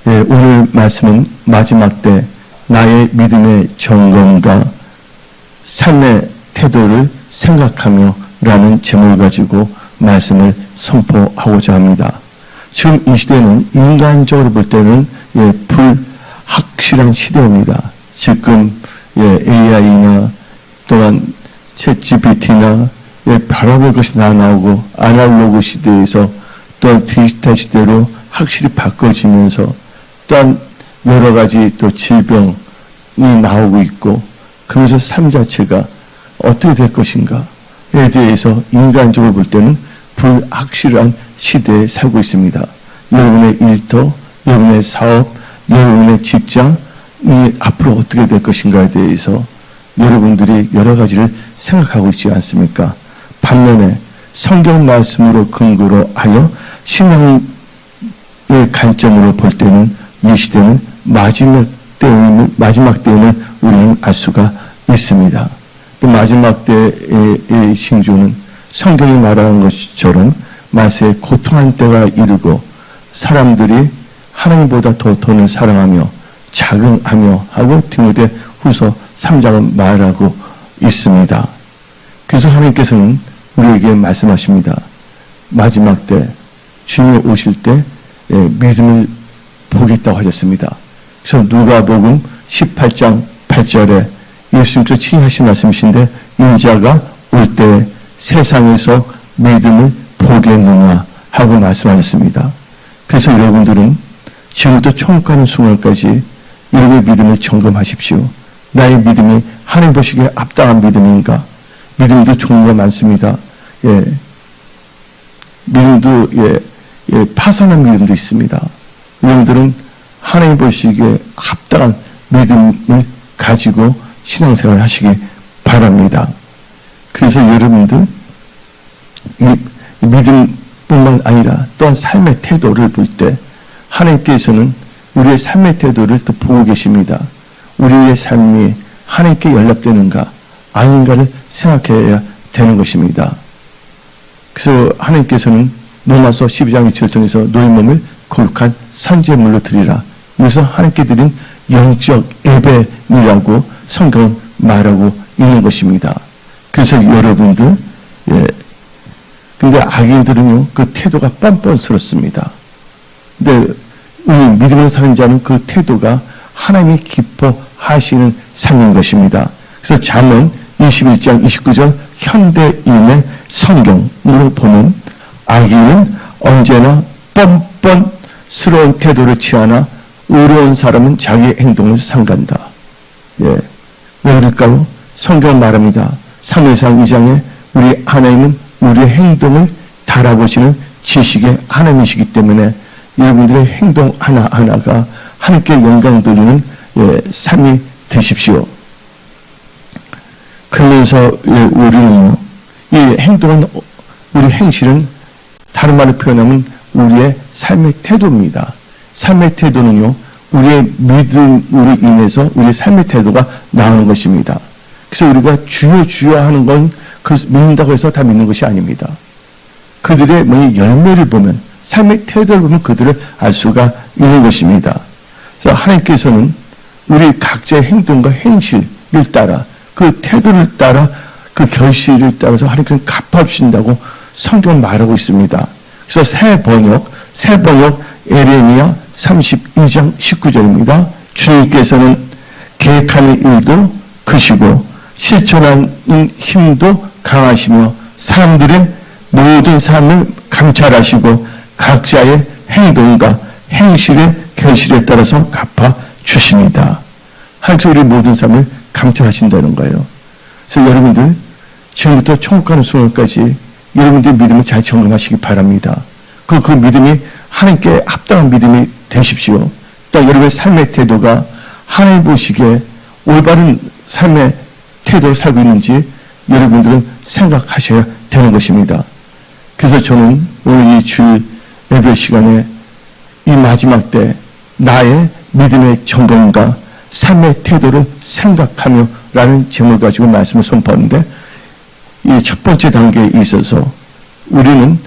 오늘 말씀은 마지막 때 나의 믿음의 점검과 삶의 태도를 생각하며 라는 제목을 가지고 말씀을 선포하고자 합니다. 지금 이 시대는 인간적으로 볼 때는 불확실한 시대입니다. 지금 AI나 또한 챗GPT나 바라볼 것이 다 나오고 아날로그 시대에서 또한 디지털 시대로 확실히 바꿔지면서 또한 여러 가지 또 질병이 나오고 있고 그러면서 삶 자체가 어떻게 될 것인가에 대해서 인간적으로 볼 때는 불확실한 시대에 살고 있습니다. 여러분의 일터, 여러분의 사업, 여러분의 직장이 앞으로 어떻게 될 것인가에 대해서 여러분들이 여러 가지를 생각하고 있지 않습니까? 반면에 성경 말씀으로 근거로 하여 신앙의 관점으로 볼 때는 이 시대는 마지막 때임을 우리는 알 수가 있습니다. 또 마지막 때의 징조는 성경이 말하는 것처럼 마세 고통한 때가 이르고 사람들이 하나님보다 더 돈을 사랑하며 자긍하며 하고 디모데 후서 3장은 말하고 있습니다. 그래서 하나님께서는 우리에게 말씀하십니다. 마지막 때 주님이 오실 때 믿음을 보겠다고 하셨습니다. 그래서 누가복음 18장 8절에 예수님께서 친히 하신 말씀이신데 인자가 올 때 세상에서 믿음을 보겠느냐 하고 말씀하셨습니다. 그래서 여러분들은 지금부터 천국 가는 순간까지 여러분의 믿음을 점검하십시오. 나의 믿음이 하나님 보시기에 합당한 믿음인가? 믿음도 종류가 많습니다. 믿음도 파산한 믿음도 있습니다. 여러분들은 하나님 보시기에 합당한 믿음을 가지고 신앙생활을 하시기 바랍니다. 그래서 여러분들 이 믿음뿐만 아니라 또한 삶의 태도를 볼 때 하나님께서는 우리의 삶의 태도를 또 보고 계십니다. 우리의 삶이 하나님께 연락되는가 아닌가를 생각해야 되는 것입니다. 그래서 하나님께서는 로마서 12장 2절을 통해서 너희 몸을 거룩한 산제물로 드리라. 여기서 하나님께 드린 영적 예배이라고 성경은 말하고 있는 것입니다. 그래서 여러분들 근데 악인들은요 그 태도가 뻔뻔스럽습니다. 근데 우리 믿음을 사는 자는 그 태도가 하나님이 기뻐하시는 삶인 것입니다. 그래서 잠언 21장 29절 현대인의 성경으로 보면 악인은 언제나 뻔뻔스러운 태도를 취하나 의로운 사람은 자기의 행동을 삼간다. 왜 그럴까요? 성경 말합니다. 사무엘상 2장에 우리 하나님은 우리의 행동을 달아보시는 지식의 하나님이시기 때문에 여러분들의 행동 하나하나가 하나님께 영광 돌리는 삶이 되십시오. 그러면서 우리는 이 행동은 우리 행실은 다른 말로 표현하면 우리의 삶의 태도입니다. 삶의 태도는요 우리의 믿음으로 인해서 우리의 삶의 태도가 나오는 것입니다. 그래서 우리가 주여 하는 건 그 믿는다고 해서 다 믿는 것이 아닙니다. 그들의 열매를 보면 삶의 태도를 보면 그들을 알 수가 있는 것입니다. 그래서 하나님께서는 우리 각자의 행동과 행실을 따라 그 태도를 따라 그 결실을 따라서 하나님께서는 갚아주신다고 성경은 말하고 있습니다. 그래서 새 번역 에레미야 32장 19절입니다. 주님께서는 계획하는 일도 크시고 실천하는 힘도 강하시며 사람들의 모든 삶을 감찰하시고 각자의 행동과 행실의 결실에 따라서 갚아주십니다. 하나님께서 우리 모든 삶을 감찰하신다는 거예요. 그래서 여러분들 지금부터 천국 가는 순간까지 여러분들의 믿음을 잘 점검하시기 바랍니다. 그 믿음이 하나님께 합당한 믿음이 되십시오. 또 여러분의 삶의 태도가 하나님 보시기에 올바른 삶의 태도를 살고 있는지 여러분들은 생각하셔야 되는 것입니다. 그래서 저는 오늘 이 주일 예배 시간에 이 마지막 때 나의 믿음의 점검과 삶의 태도를 생각하며 라는 제목을 가지고 말씀을 선포하는데 이 첫 번째 단계에 있어서 우리는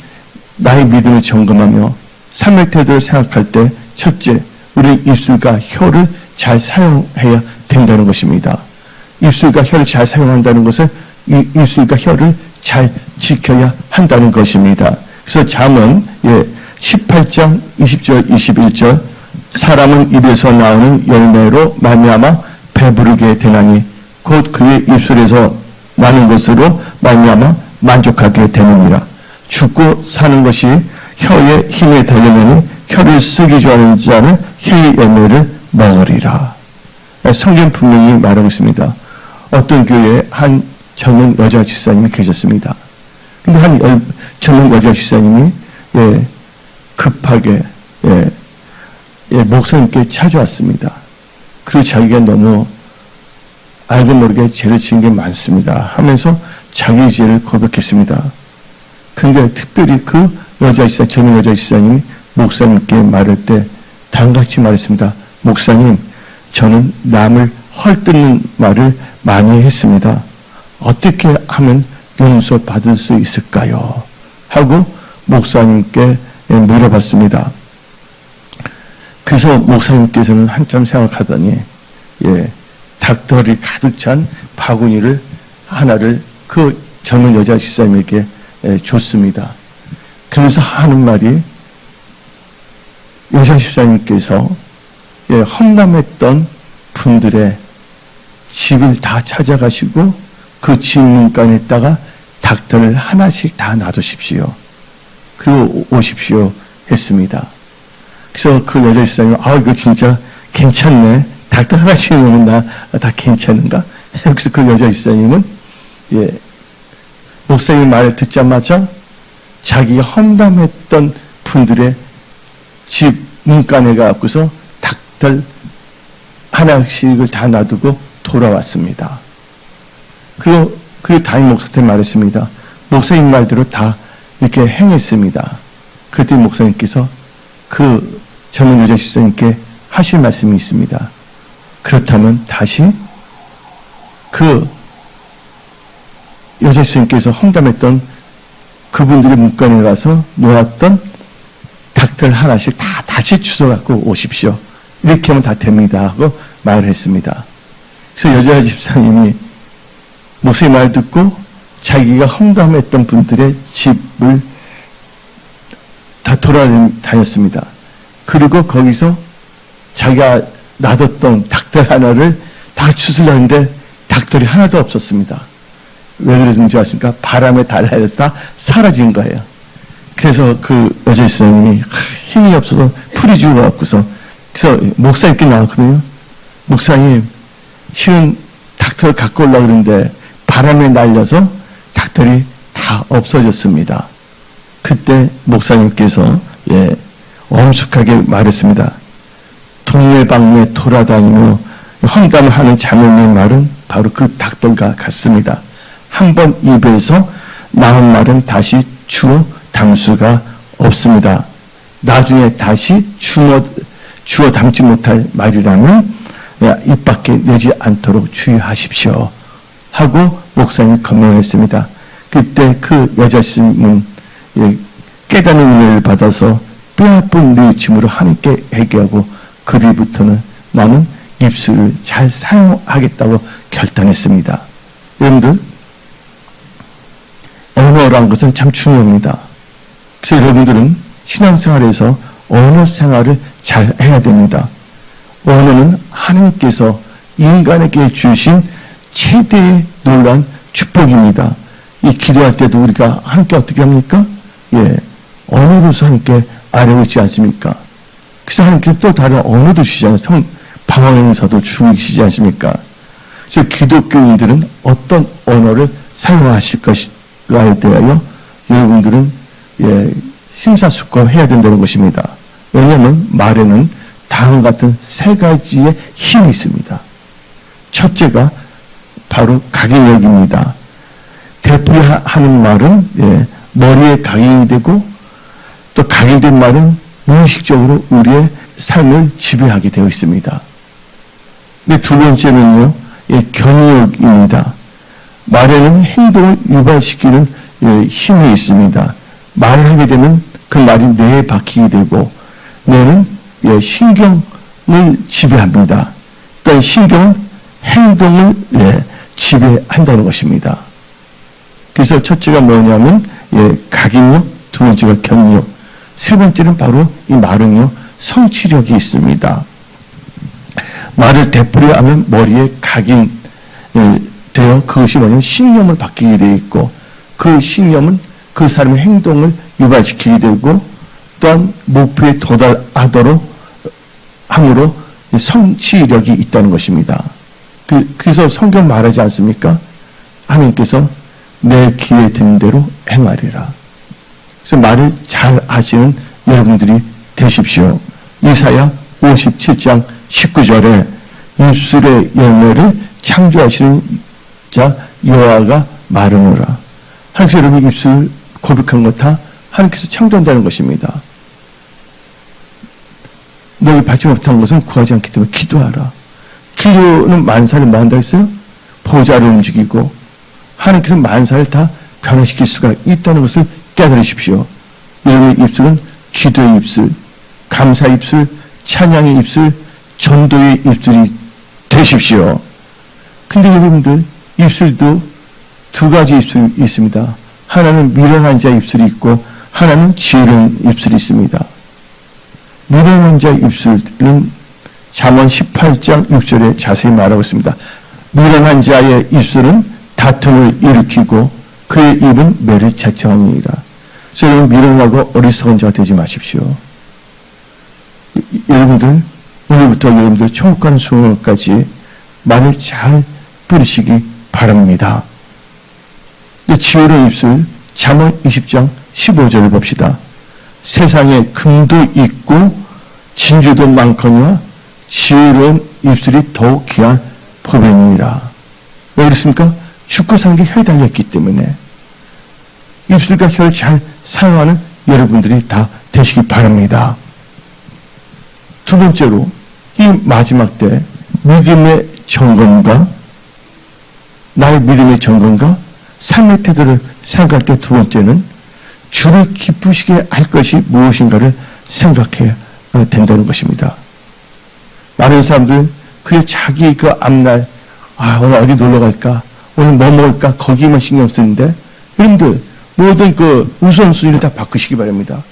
나의 믿음을 점검하며 삶의 태도를 생각할 때 첫째, 우리 입술과 혀를 잘 사용해야 된다는 것입니다. 입술과 혀를 잘 사용한다는 것은 입술과 혀를 잘 지켜야 한다는 것입니다. 그래서 잠언 18장 20절 21절 사람은 입에서 나오는 열매로 말미암아 배부르게 되나니 곧 그의 입술에서 나는 것으로 말미암아 만족하게 되느니라. 죽고 사는 것이 혀의 힘에 달려내니 혀를 쓰기 좋아하는 자는 혀의 열매를 먹으리라. 성경 분명히 말하고 있습니다. 어떤 교회에 한 젊은 여자 집사님이 계셨습니다. 근데 한 젊은 여자 집사님이 급하게 목사님께 찾아왔습니다. 그리고 자기가 너무 알고 모르게 죄를 지은 게 많습니다 하면서 자기 죄를 고백했습니다. 근데 특별히 그 젊은 여자 집사님이 목사님께 말할 때 다음같이 말했습니다. 목사님, 저는 남을 헐뜯는 말을 많이 했습니다. 어떻게 하면 용서받을 수 있을까요? 하고 목사님께 물어봤습니다. 그래서 목사님께서는 한참 생각하더니 닭털이 가득 찬 바구니를 하나를 그 젊은 여자 집사님에게 줬습니다. 그러면서 하는 말이 여자 집사님께서 험담했던 분들의 집을 다 찾아가시고 그 집 문간에다가 닭털을 하나씩 다 놔두십시오. 그리고 오십시오 했습니다. 그래서 그 여자 집사님이 이거 진짜 괜찮네. 닭털 하나씩 놓으면 다 괜찮은가? 그래서 그 여자 집사님은 목사님 말을 듣자마자 자기가 험담했던 분들의 집 문간에 가고서 닭털 하나씩을 다 놔두고 돌아왔습니다. 그리고 담임 목사한테 말했습니다. 목사님 말대로 다 이렇게 행했습니다. 그랬더니 목사님께서 그 젊은 여자 집사님께 하실 말씀이 있습니다. 그렇다면 다시 그 여자 집사님께서 험담했던 그분들의 문간에 가서 놓았던 닭들 하나씩 다 다시 주워갖고 오십시오. 이렇게 하면 다 됩니다 하고 말을 했습니다. 그래서 여자 집사님이 목사님 말 듣고 자기가 험담했던 분들의 집을 다 돌아다녔습니다. 그리고 거기서 자기가 놔뒀던 닭들 하나를 다 주스려는데 닭들이 하나도 없었습니다. 왜 그랬는지 아십니까? 바람에 달라해서 다 사라진 거예요. 그래서 그 여자 집사님이 힘이 없어서 풀이 죽어갖고서 그래서 목사님께 나왔거든요. 목사님, 실은 닭털 갖고 오려고 그러는데 바람에 날려서 닭털이 다 없어졌습니다. 그때 목사님께서 엄숙하게 말했습니다. 동네방네 돌아다니며 험담을 하는 자매의 말은 바로 그 닭들과 같습니다. 한번 입에서 나온 말은 다시 주워 담을 수가 없습니다. 나중에 다시 주워 담지 못할 말이라면 입 밖에 내지 않도록 주의하십시오. 하고 목사님이 검명했습니다. 그때 그 여자님은 깨닫는 은혜를 받아서 뼈아픈 뉘우침으로 하나님께 회개하고 그 뒤부터는 나는 입술을 잘 사용하겠다고 결단했습니다. 여러분들, 언어라는 것은 참 중요합니다. 그래서 여러분들은 신앙생활에서 언어 생활을 잘 해야 됩니다. 언어는 하나님께서 인간에게 주신 최대의 놀라운 축복입니다. 이 기도할 때도 우리가 하나님께 어떻게 합니까? 언어로서 하나님께 아뢰고 있지 않습니까? 그래서 하나님께 또 다른 언어도 주시잖아요. 방언에서도 주시지 않습니까? 그래서 기독교인들은 어떤 언어를 사용하실 것인가에 대하여 여러분들은 심사숙고해야 된다는 것입니다. 왜냐하면 말에는 다음과 같은 세 가지의 힘이 있습니다. 첫째가 바로 각인력입니다. 대표하는 말은 머리에 각인이 되고 또 각인된 말은 무의식적으로 우리의 삶을 지배하게 되어 있습니다. 근데 두 번째는요, 견의력입니다. 말에는 행동을 유발시키는 힘이 있습니다. 말을 하게 되면 그 말이 뇌에 박히게 되고 뇌는 신경 지배합니다. 그러니까 신경은 행동을 지배한다는 것입니다. 그래서 첫째가 뭐냐면 각인력, 두 번째가 경력, 세 번째는 바로 이 말은요 성취력이 있습니다. 말을 되풀이하면 하면 머리에 각인 되어 그것이 뭐냐면 신념을 바뀌게 되어 있고 그 신념은 그 사람의 행동을 유발시키게 되고 또한 목표에 도달하도록 함으로 성취력이 있다는 것입니다. 그래서 성경 말하지 않습니까? 하나님께서 내 귀에 드는 대로 행하리라. 그래서 말을 잘 하시는 여러분들이 되십시오. 이사야 57장 19절에 입술의 열매를 창조하시는 자 여호와가 말하노라. 하나님께서 여러분 입술 고백한 것 다 하나님께서 창조한다는 것입니다. 너희 받지 못한 것은 구하지 않기 때문에 기도하라. 기도는 만사를 뭐 한다 했어요? 보좌를 움직이고 하나님께서 만사를 다 변화시킬 수가 있다는 것을 깨달으십시오. 여러분의 입술은 기도의 입술, 감사의 입술, 찬양의 입술, 전도의 입술이 되십시오. 근데 여러분들 입술도 두 가지 입술이 있습니다. 하나는 미련한 자의 입술이 있고 하나는 지혜로운 입술이 있습니다. 미련한 자의 입술은 잠언 18장 6절에 자세히 말하고 있습니다. 미련한 자의 입술은 다툼을 일으키고 그의 입은 매를 자청하니라. 그래서 여러분 미련하고 어리석은 자가 되지 마십시오. 여러분들 오늘부터 여러분들 천국 가는 순간까지 말을 잘 뿌리시기 바랍니다. 지혜로운 입술 잠언 20장 15절을 봅시다. 세상에 금도 있고 진주도 많거니와 지혜로운 입술이 더욱 귀한 보배니라. 왜 그렇습니까? 죽고 사는 게 혀에 달렸기 때문에 입술과 혀를 잘 사용하는 여러분들이 다 되시기 바랍니다. 두 번째로 이 마지막 때 믿음의 점검과 나의 믿음의 점검과 삶의 태도를 생각할 때 두 번째는 주를 기쁘시게 할 것이 무엇인가를 생각해야 된다는 것입니다. 많은 사람들은 그냥 자기 그 앞날 오늘 어디 놀러 갈까? 오늘 뭐 먹을까? 거기만 신경 쓰는데 여러분들 모든 그 우선순위를 다 바꾸시기 바랍니다.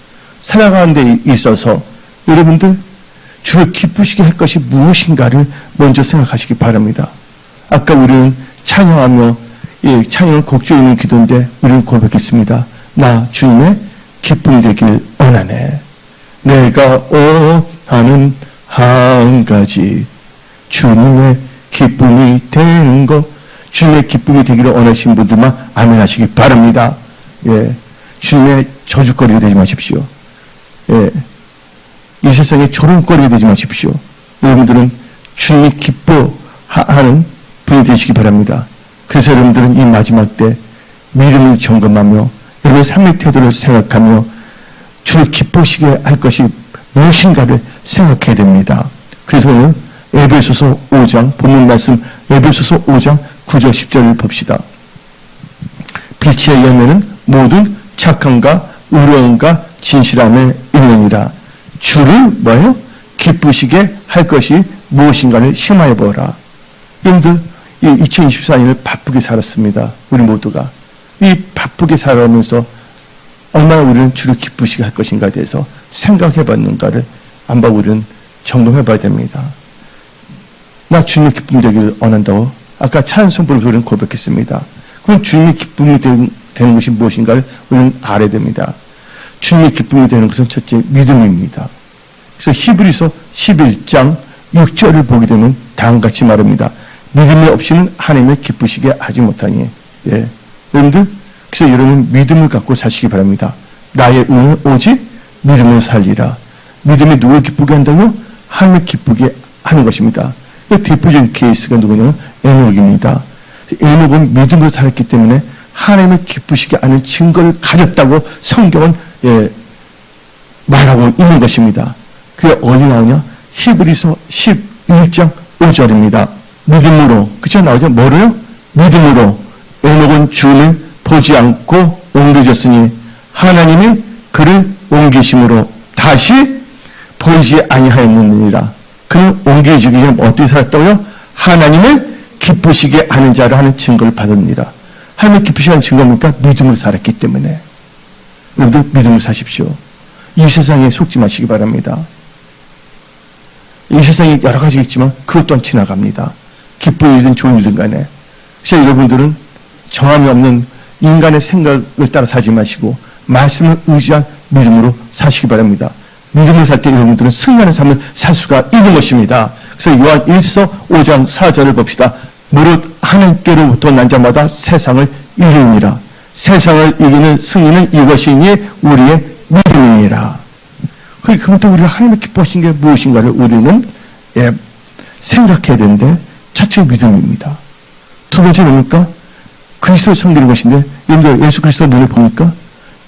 살아가는 데 있어서 여러분들 주를 기쁘시게 할 것이 무엇인가를 먼저 생각하시기 바랍니다. 아까 우리는 찬양하며 찬양은 곡조에 있는 기도인데 우리는 고백했습니다. 나 주님의 기쁨 되길 원하네. 내가 원하는 한 가지 주님의 기쁨이 되는 것. 주님의 기쁨이 되기를 원하시는 분들만 아멘 하시기 바랍니다. 주님의 저주거리가 되지 마십시오. 이 세상에 조롱거리가 되지 마십시오. 여러분들은 주님이 기뻐하는 분이 되시기 바랍니다. 그래서 여러분들은 이 마지막 때 믿음을 점검하며 여러분의 삶의 태도를 생각하며 주를 기쁘시게 할 것이 무엇인가를 생각해야 됩니다. 그래서 오늘 에베소서 5장 본문 말씀 에베소서 5장 9절 10절을 봅시다. 빛의 열매는 모든 착함과 의로움과 진실함에 있느니라. 주를 뭐예요? 기쁘시게 할 것이 무엇인가를 심화해 보라. 여러분들 2024년을 바쁘게 살았습니다. 우리 모두가. 이 바쁘게 살아오면서 얼마나 우리는 주를 기쁘시게 할 것인가에 대해서 생각해 봤는가를 한번 우리는 점검해 봐야 됩니다. 나 주님의 기쁨이 되기를 원한다고 아까 찬송 부르면서 우리는 고백했습니다. 그럼 주님의 기쁨이 되는 것이 무엇인가를 우리는 알아야 됩니다. 주님의 기쁨이 되는 것은 첫째 믿음입니다. 그래서 히브리서 11장 6절을 보게 되면 다음같이 말합니다. 믿음이 없이는 하나님을 기쁘시게 하지 못하니. 여러분들 그래서 여러분 믿음을 갖고 사시기 바랍니다. 나의 의는 오직 믿음을 살리라. 믿음이 누구를 기쁘게 한다며? 하나님을 기쁘게 하는 것입니다. 대표적인 케이스가 누구냐면 에녹입니다. 에녹은 믿음으로 살았기 때문에 하나님을 기쁘시게 하는 증거를 가졌다고 성경은 말하고 있는 것입니다. 그게 어디 나오냐? 히브리서 11장 5절입니다. 믿음으로, 그쵸? 나오죠? 뭐로요? 믿음으로 에녹은 주님을 보지 않고 옮겨졌으니 하나님이 그를 옮기심으로 다시 보이지 아니하였느니라. 그는 옮겨지기 전에 어떻게 살았다고요? 하나님을 기쁘시게 하는 자를 하는 증거를 받았느니라. 하나님을 기쁘시게 하는 증거입니까? 믿음으로 살았기 때문에. 여러분들 믿음으로 사십시오. 이 세상에 속지 마시기 바랍니다. 이 세상에 여러 가지 있지만 그것 또한 지나갑니다. 기쁜 일이든 좋은 일이든 간에. 그래서 여러분들은 정함이 없는 인간의 생각을 따라 살지 마시고 말씀을 의지한 믿음으로 사시기 바랍니다. 믿음을 살 때 여러분들은 승리하는 삶을 살 수가 있는 것입니다. 그래서 요한 1서 5장 4절을 봅시다. 무릇 하나님께로부터 난 자마다 세상을 이기느니라. 세상을 이기는 승리는 이것이니 우리의 믿음이니라. 그럼 또 우리가 하나님의 기뻐하신 게 무엇인가를 우리는 생각해야 되는데 첫째 믿음입니다. 두 번째 뭡니까? 그리스도를 섬기는 것인데 여러분들 예수 그리스도 눈에 보니까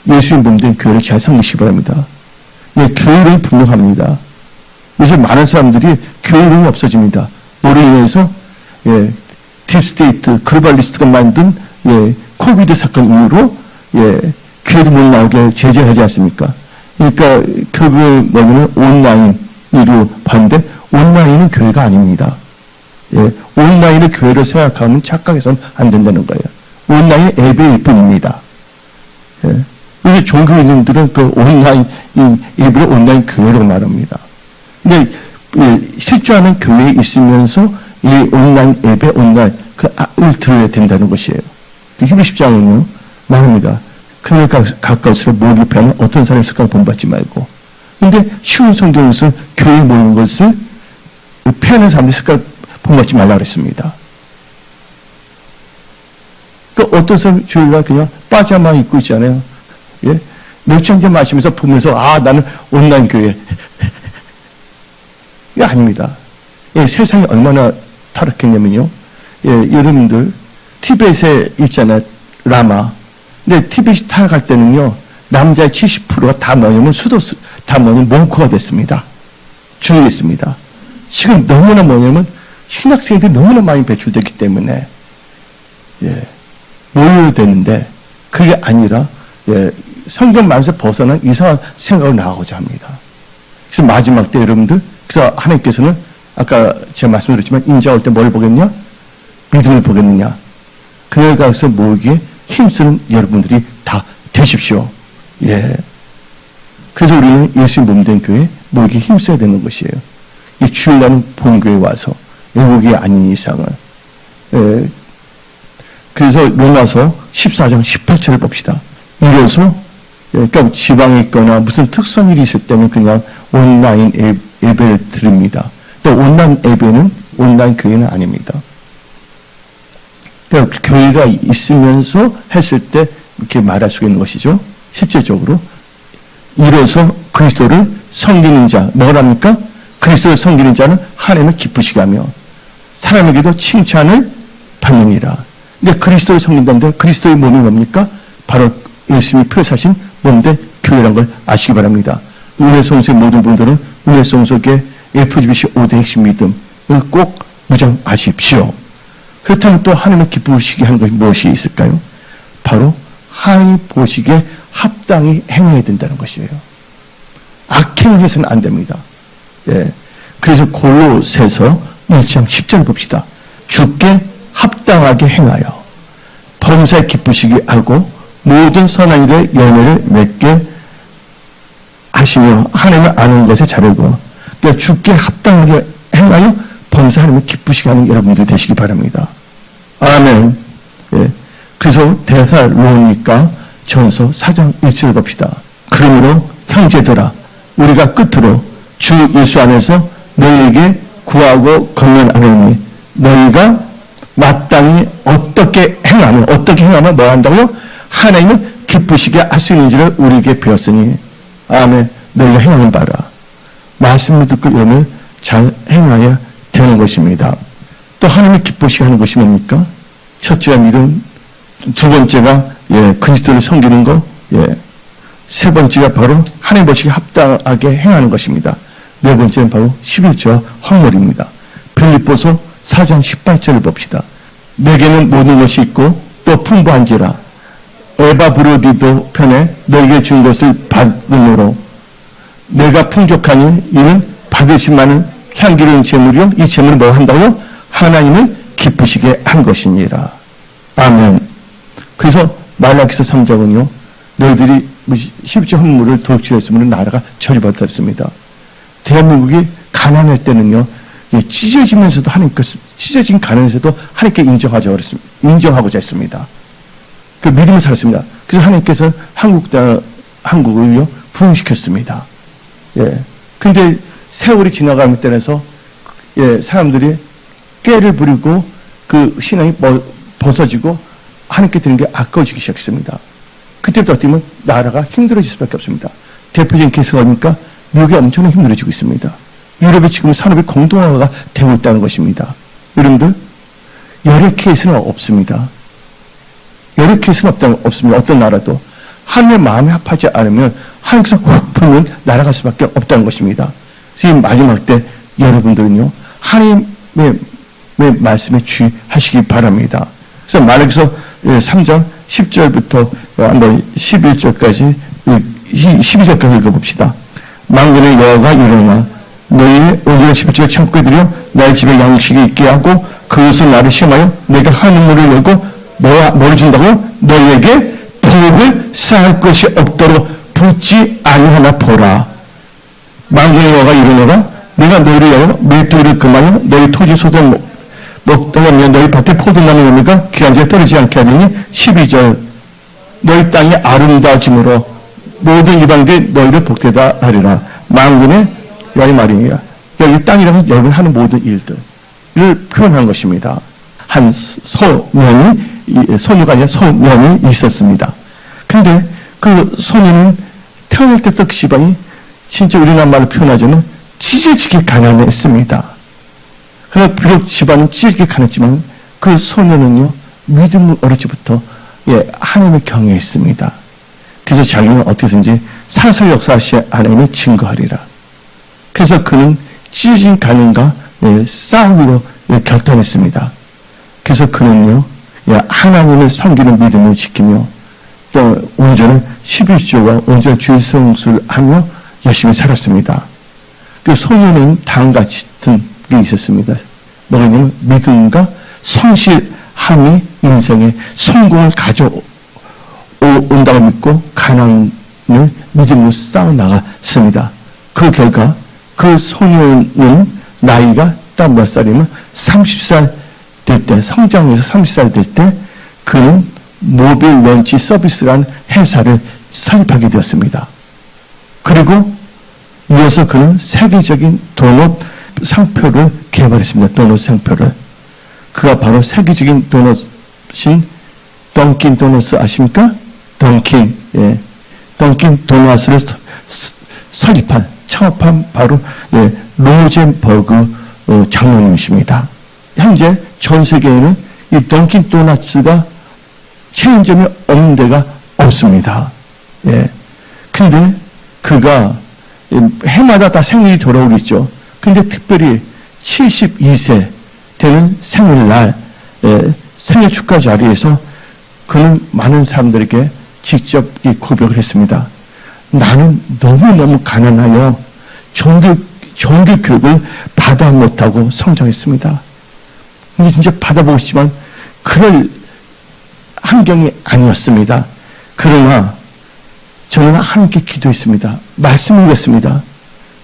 예수님 몸된 교회를 잘 섬기시기 바랍니다. 교회 이름이 분명합니다. 요즘 많은 사람들이 교회 이름이 없어집니다. 뭐로 인해서 딥스테이트 글로벌리스트가 만든 코비드 사건 이후로 교회도 못 나오게 제재하지 않습니까? 그러니까 결국에 뭐냐면 온라인으로 봤는데 온라인은 교회가 아닙니다. 온라인을 교회로 생각하면 착각해서는 안 된다는 거예요. 온라인은 예배일 뿐입니다. 이게 종교인들은 그 온라인 예배를 온라인 교회로 말합니다. 근데 실존하는 교회에 있으면서 이 온라인 예배 온라인 그을 들어야 된다는 것이에요. 히브리 10장은요 말합니다. 그늘 가까울수록 목이 편한 어떤 사람의 습관을 본받지 말고. 근데 쉬운 성경에서 교회에 모이는 것을 편한 사람의 습관을 본받지 말라 그랬습니다. 그 어떤 사람 주일날 그냥 빠자마 입고 있잖아요. 맥주 한 잔 마시면서 보면서 나는 온라인 교회. 이게 아닙니다. 세상이 얼마나 타락했냐면요. 여러분들 티벳에 있잖아요. 라마. 근데 티벳이 타락할 때는요. 남자의 70%가 다 뭐냐면 다 뭐냐면 몽코가 됐습니다. 죽겠습니다. 지금 너무나 뭐냐면 신학생들이 너무나 많이 배출됐기 때문에 모여야 되는데 그게 아니라 성경 말에서 벗어난 이상한 생각을 나가고자 합니다. 그래서 마지막 때 여러분들 그래서 하나님께서는 아까 제가 말씀드렸지만 인자 올 때 뭘 보겠냐? 믿음을 보겠느냐? 그날 가서 모이기에 힘쓰는 여러분들이 다 되십시오. 그래서 우리는 예수님 몸된 교회에 모이기에 힘써야 되는 것이에요. 이 주일날은 본교회에 와서 외국이 아닌 이상은. 그래서 로마서 14장 18절을 봅시다. 이래서 그러니까 지방에 있거나 무슨 특수한 일이 있을 때는 그냥 온라인 예배를 드립니다. 또 온라인 예배는 온라인 교회는 아닙니다. 그러니까 교회가 있으면서 했을 때 이렇게 말할 수 있는 것이죠. 실제적으로 이로써 그리스도를 섬기는 자 뭐랍니까? 그리스도를 섬기는 자는 하나님을 기쁘시게 하며 사람에게도 칭찬을 받느니라. 근데 그리스도를 섬긴다는데 그리스도의 몸이 뭡니까? 바로 예수님이 피를 사신 몸된 교회라는 걸 아시기 바랍니다. 은혜송수의 모든 분들은 은혜송수의 FGBC 5대 핵심 믿음을 꼭 무장하십시오. 그렇다면 또 하나님을 기쁘시게 하는 것이 무엇이 있을까요? 바로 하나님 보시기에 합당히 행해야 된다는 것이에요. 악행을 해서는 안 됩니다. 그래서 골로새서 1장 10절 봅시다. 주께 합당하게 행하여 범사에 기쁘시게 하고 모든 선한 일에 열매를 맺게 하시며 하나님을 아는 것에 자르고 그러니까 주께 합당하게 행하여 범사 하나님을 기쁘시게 하는 여러분들이 되시기 바랍니다. 아멘. 그래서 데살로니가 전서 4장 1절을 봅시다. 그러므로 형제들아 우리가 끝으로 주 예수 안에서 너희에게 구하고 건면하노니 너희가 마땅히 어떻게 행하면 뭐 한다고요? 하나님을 기쁘시게 할 수 있는지를 우리에게 배웠으니 아멘. 너희가 행하는 바라. 말씀을 듣고 여러분 잘 행하여야 되는 것입니다. 또 하나님을 기쁘시게 하는 것이 뭡니까? 첫째가 믿음, 두 번째가 그리스도를 섬기는 것, 세 번째가 바로 하나님 보시기에 합당하게 행하는 것입니다. 네 번째는 바로 11조와 헌물입니다. 빌립보서 4장 18절을 봅시다. 내게는 모든 것이 있고 또 풍부한지라 에바브로디도 편에 너에게 준 것을 받으므로 내가 풍족하니 이는 받으신 바는 향기로운 제물이요. 이 제물은 뭐 한다고요? 하나님을 기쁘시게 한 것이니라. 아멘. 그래서 말라기서 3장은요. 너희들이 12조 헌물을 도둑질했으면 나라가 처리받았습니다. 대한민국이 가난할 때는요. 찢어지면서도 하나님께서 찢어진 가난에서도 하나님께 인정하고자 했습니다. 그 믿음을 살았습니다. 그래서 하나님께서 한국을요 부흥시켰습니다. 예. 근데 세월이 지나가는 때에서 사람들이 깨를 부리고 그 신앙이 벗어지고 하나님께 드는 게 아까워지기 시작했습니다. 그때부터 어떻게 보면 나라가 힘들어질 수밖에 없습니다. 대표적인 케이스가 뭡니까? 미국이 엄청나게 힘들어지고 있습니다. 유럽이 지금 산업의 공동화가 되고 있다는 것입니다. 여러분들, 열의 케이스는 없습니다. 열의 케이스는 없습니다. 어떤 나라도. 하나님의 마음에 합하지 않으면 하나님께서 확 풀면 날아갈 수밖에 없다는 것입니다. 그래서 이 마지막 때 여러분들은요, 하나님의 말씀에 주의하시기 바랍니다. 그래서 말라기서 3장 10절부터 한번 11절까지, 12절까지 읽어봅시다. 만군의 여호와가 이르노니 너희의 오늘의 11절에 천국에 들여 나의 집에 양식이 있게 하고 그것을 나를 시험하여 내가 하늘문을 열고 뭐를 준다고? 너희에게 복을 쌓을 것이 없도록 붙지 아니하나 보라. 만군의 여호와가 이르노라 내가 너희를 위하여 맷돌을 금하여 너희 토지 소산 먹다 하면 너희 밭에 포도나무 열매가 기한제에 떨어지지 않게 하리니 12절 너희 땅이 아름다워짐으로 모든 이방들이 너희를 복되다 하리라. 만군의 여호와의 말이니라. 여기 땅이라는 여러분 하는 모든 일들을 표현한 것입니다. 한 소녀가 아니라 소년이 있었습니다. 근데 그 소년은 태어날 때부터 그 집안이 진짜 우리나라 말로 표현하자면 찢어지게 가난했습니다. 그러나 비록 집안은 찢어지게 가난했지만 그 소년은요 믿음을 어렸지부터 하나님을 경외했습니다. 그래서 자기는 어떻게든지 살아서 역사하시 하나님을 증거하리라. 그래서 그는 찢어진 가난과 싸우기로 결단했습니다. 그래서 그는요 하나님을 섬기는 믿음을 지키며 또 온전한 11조와 온전한 주의 성수를 하며 열심히 살았습니다. 그 소년은 다음과 같은 게 있었습니다. 뭐냐면 믿음과 성실함이 인생의 성공을 가져온다고 믿고 가난을 믿음으로 싸워나갔습니다. 그 결과 그 소년은 나이가 딱 몇 살이면 30살 될 때, 성장해서 30살 될 때 그는 모빌 런치 서비스라는 회사를 설립하게 되었습니다. 그리고 이어서 그는 세계적인 도넛 상표를 개발했습니다. 도넛 상표를. 그가 바로 세계적인 도넛인 던킨 도넛 아십니까? 던킨 도넛을 창업한 바로 로젠버그 장로님이십니다. 현재 전 세계에는 이 던킨 도넛가 체인점이 없는 데가 없습니다. 근데 그가 해마다 다 생일이 돌아오겠죠. 근데 특별히 72세 되는 생일날 생일 축하 자리에서 그는 많은 사람들에게 직접 고백을 했습니다. 나는 너무너무 가난하여 종교 교육을 받아 못하고 성장했습니다. 근데 진짜 받아보고 싶지만 그럴 환경이 아니었습니다. 그러나 저는 하나님께 기도했습니다. 말씀을 읽었습니다.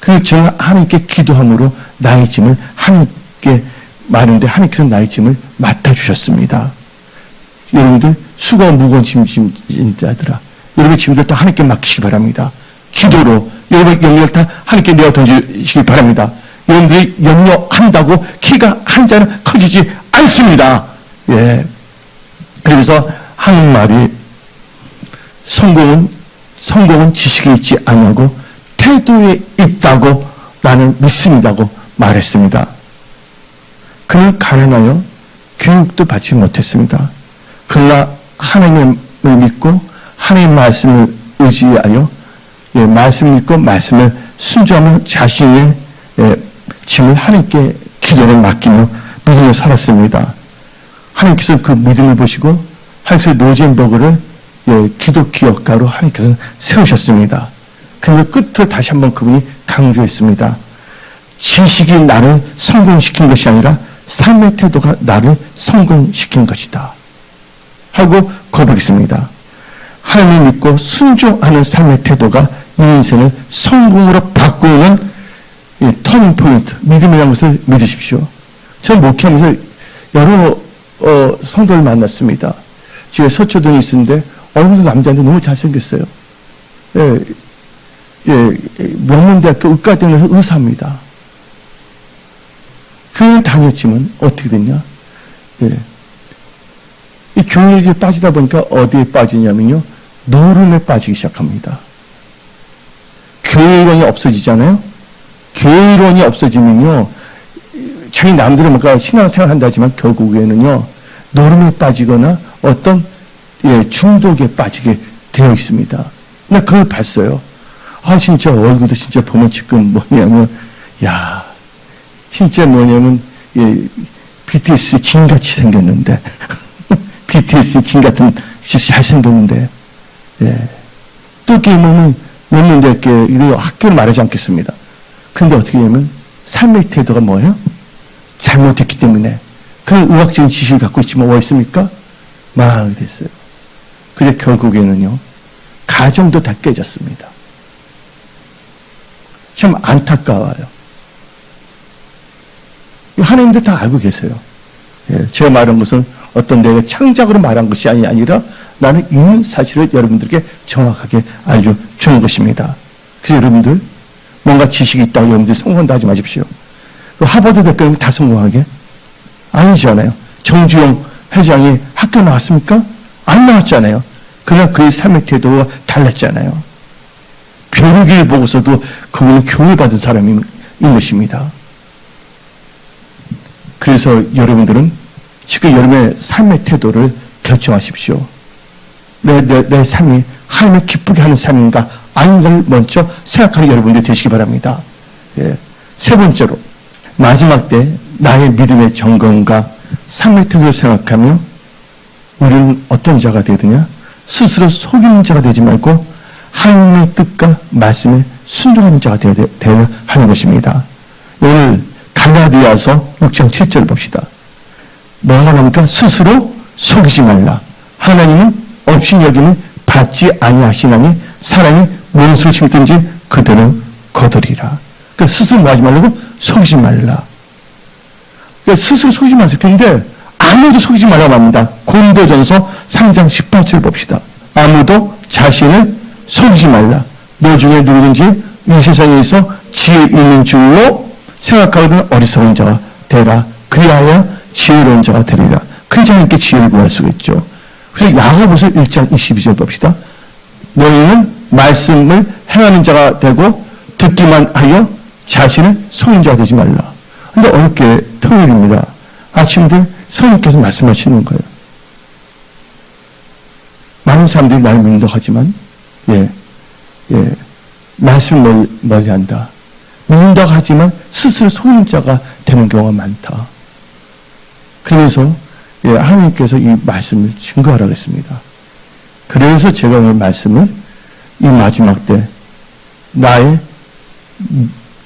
그리고 저는 하나님께 기도함으로 나의 짐을 하나님께 말했는데 하나님께서 나의 짐을 맡아주셨습니다. 여러분들 수고 무거운 짐자들아 여러분의 짐들 다 하나님께 맡기시기 바랍니다. 기도로 여러분의 염려를 다 하나님께 내어 던지시기 바랍니다. 여러분들이 염려한다고 키가 한 자는 커지지 않습니다. 그래서 하는 말이 성공은 지식에 있지 아니하고 태도에 있다고 나는 믿습니다고 말했습니다. 그는 가난하여 교육도 받지 못했습니다. 그러나 하나님을 믿고 하나님의 말씀을 의지하여 말씀을 믿고 말씀을 순종하며 자신의 짐을 하나님께 기도를 맡기며 믿음으로 살았습니다. 하나님께서 그 믿음을 보시고 하나님께서 로젠버그를 기독 기업가로 하나님께서 세우셨습니다. 그리고 끝으로 다시 한번 그분이 강조했습니다. 지식이 나를 성공시킨 것이 아니라 삶의 태도가 나를 성공시킨 것이다. 하고 고백했습니다. 하나님을 믿고 순종하는 삶의 태도가 이 인생을 성공으로 바꾸는 터닝 포인트, 믿음이라는 것을 믿으십시오. 저는 목회하면서 여러 성도를 만났습니다. 집에 서초동에 있었는데 얼굴도 남자인데 너무 잘생겼어요. 명문대학교 의과대학에서 의사입니다. 교회를 다녔지만 어떻게 됐냐? 이 교회에 빠지다 보니까 어디에 빠지냐면요. 노름에 빠지기 시작합니다. 교회 이론이 없어지잖아요. 교회 이론이 없어지면요. 자기 남들은 뭔가 신앙생활 한다지만 결국에는요. 노름에 빠지거나 어떤 중독에 빠지게 되어 있습니다. 나 그걸 봤어요. 아, 진짜 얼굴도 진짜 보면 지금 뭐냐면, 야, 진짜 뭐냐면, BTS 진같이 생겼는데, BTS 진 같은, 진짜 잘생겼는데, 또 게임은 몇 학교를 말하지 않겠습니다. 근데 어떻게 하면, 삶의 태도가 뭐예요? 잘못했기 때문에, 그런 의학적인 지식을 갖고 있지만 뭐 있습니까? 망하게 됐어요. 근데 결국에는요, 가정도 다 깨졌습니다. 참 안타까워요. 하나님도 다 알고 계세요. 제가 말한 것은 어떤 내가 창작으로 말한 것이 아니라 나는 있는 사실을 여러분들에게 정확하게 알려주는 것입니다. 그래서 여러분들 뭔가 지식이 있다고 여러분들 성공한다 하지 마십시오. 하버드 대학교는 다 성공하게? 아니잖아요. 정주영 회장이 학교 나왔습니까? 안 나왔잖아요. 그러나 그의 삶의 태도가 달랐잖아요. 벼르기를 보고서도 그분은 교훈을 받은 사람인 것입니다. 그래서 여러분들은 지금 여러분의 삶의 태도를 결정하십시오. 내 삶이 하나님을 기쁘게 하는 삶인가 아닌가를 먼저 생각하는 여러분들이 되시기 바랍니다. 세 번째로 마지막 때 나의 믿음의 점검과 삶의 태도를 생각하며 우리는 어떤 자가 되느냐? 스스로 속이는 자가 되지 말고 하나님의 뜻과 말씀에 순종하는 자가 되어야 하는 것입니다. 오늘 갈라디아서 6장 7절을 봅시다. 뭐가 나옵니까? 스스로 속이지 말라. 하나님은 없인 여김을 받지 아니하시나니 사람이 무엇을 심든지 그대로 거두리라. 그러니까 스스로 뭐 하지 말라고? 속이지 말라. 그러니까 스스로 속이지 마세요. 그런데 아무도 속이지 말라고 합니다. 고린도전서 3장 18절 봅시다. 아무도 자신을 속이지 말라. 너 중에 누구든지 이 세상에서 지혜 있는 줄로 생각하거든 어리석은 자가 되라. 그리하여 지혜로운 자가 되리라. 그러지 않게 지혜를 구할 수가 있죠. 그래서 야고보서 1장 22절 봅시다. 너희는 말씀을 행하는 자가 되고 듣기만 하여 자신을 속이는 자가 되지 말라. 근데 어렵게 토요일입니다. 아침들 성령께서 말씀하시는 거예요. 많은 사람들이 나를 믿는다고 하지만 말씀을 멀리한다. 믿는다고 하지만 스스로 속이는 자가 되는 경우가 많다. 그래서 하나님께서 이 말씀을 증거하라고 했습니다. 그래서 제가 오늘 말씀을 이 마지막 때 나의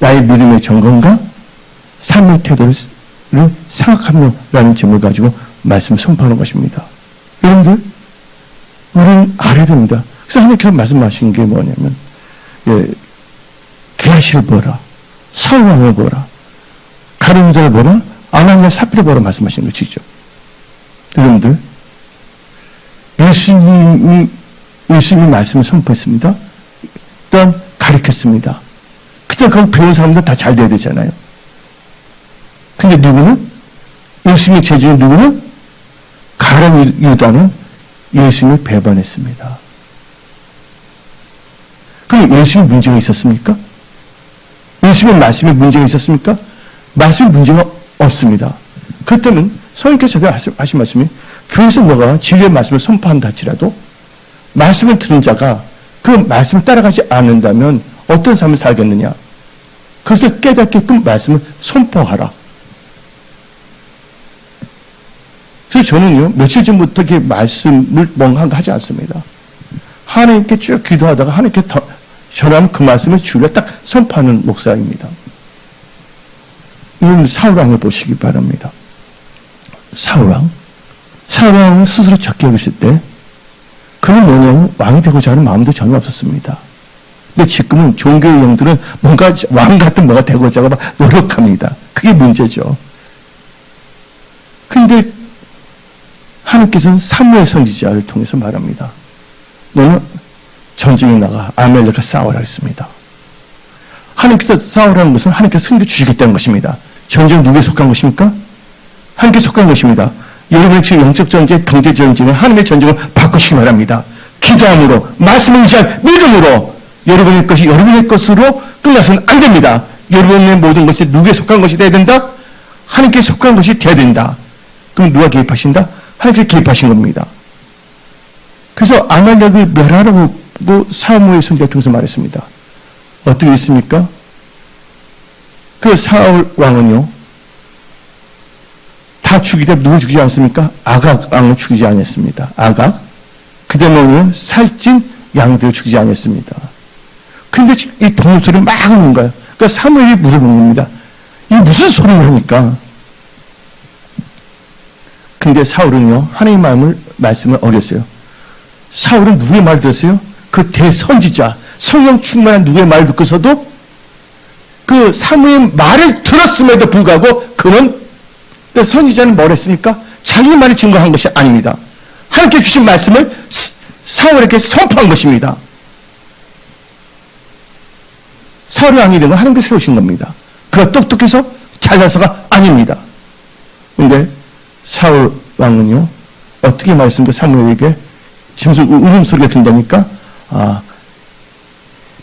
믿음의 점검과 삶의 태도를 생각하며라는 제목을 가지고 말씀을 선포하는 것입니다. 여러분들 우리는 알아야 됩니다. 그래서 하나님께서 말씀하신 게 뭐냐면 게하시를 보라, 사울왕을 보라, 가룟유다를 보라, 아나니아 삽비를 보라 말씀하신 것이죠. 여러분들 예수님이 말씀을 선포했습니다. 또한 가르쳤습니다. 그때 그걸 배운 사람들 다 잘 돼야 되잖아요. 근데 누구는? 예수님의 제자인 누구는? 가룟유다는 예수님을 배반했습니다. 그럼 예수님 문제가 있었습니까? 예수님의 말씀에 문제가 있었습니까? 말씀에 문제가 없습니다. 그때는 성령께서 저한테 하신 말씀이 교회에서 너가 진리의 말씀을 선포한다 할지라도 말씀을 들은 자가 그 말씀을 따라가지 않는다면 어떤 삶을 살겠느냐? 그것을 깨닫게끔 말씀을 선포하라. 그래서 저는요, 며칠 전부터 이렇게 말씀을 뭔가 하지 않습니다. 하나님께 쭉 기도하다가 하나님께 전하면 그 말씀을 주려 딱 선포하는 목사입니다. 이런 사울왕을 보시기 바랍니다. 사울왕은 스스로 적게 여겼을 때 그는 뭐냐면 왕이 되고자 하는 마음도 전혀 없었습니다. 근데 지금은 종교의 영들은 뭔가 왕 같은 뭐가 되고자 하고 노력합니다. 그게 문제죠. 근데 하나님께서는 사무엘 선지자를 통해서 말합니다. 너는 전쟁에 나가 아말렉과 싸우라 했습니다. 하나님께서 싸우라는 것은 하나님께서 승리 주시겠다는 것입니다. 전쟁은 누구에 속한 것입니까? 하나님께 속한 것입니다. 여러분의 지금 영적 전쟁, 경제 전쟁은 하나님의 전쟁을 바꾸시기 바랍니다. 기도함으로, 말씀을 의지한 믿음으로 여러분의 것이 여러분의 것으로 끝나서는 안 됩니다. 여러분의 모든 것이 누구에 속한 것이 되어야 된다? 하나님께 속한 것이 되어야 된다. 그럼 누가 개입하신다? 하나님께서 개입하신 겁니다. 그래서 아말렉을 멸하라고 사무엘 선지자를 통해서 말했습니다. 어떻게 했습니까? 그 사울 왕은요, 다 죽이되 누구 죽이지 않습니까? 아각 왕을 죽이지 않았습니다. 아각. 그 다음에 살찐 양들을 죽이지 않았습니다. 근데 이 동물소리를 막 하는 거예요. 그러니까 사무엘이 물어보는 겁니다. 이게 무슨 소리를 하니까? 근데 사울은요, 하나님의 말씀을 어겼어요. 사울은 누구의 말을 들었어요? 그 대선지자, 성령 충만한 누구의 말을 듣고서도 그 사무엘 말을 들었음에도 불구하고 그는 그 선지자는 뭘 했습니까? 자기 말을 증거한 것이 아닙니다. 하나님께 주신 말씀을 사울에게 선포한 것입니다. 사울 왕이 된 건 하나님께 세우신 겁니다. 그가 똑똑해서 잘나서가 아닙니다. 그런데 사울 왕은요, 어떻게 말씀드려 사무엘에게 지금 울음소리가 들린다니까,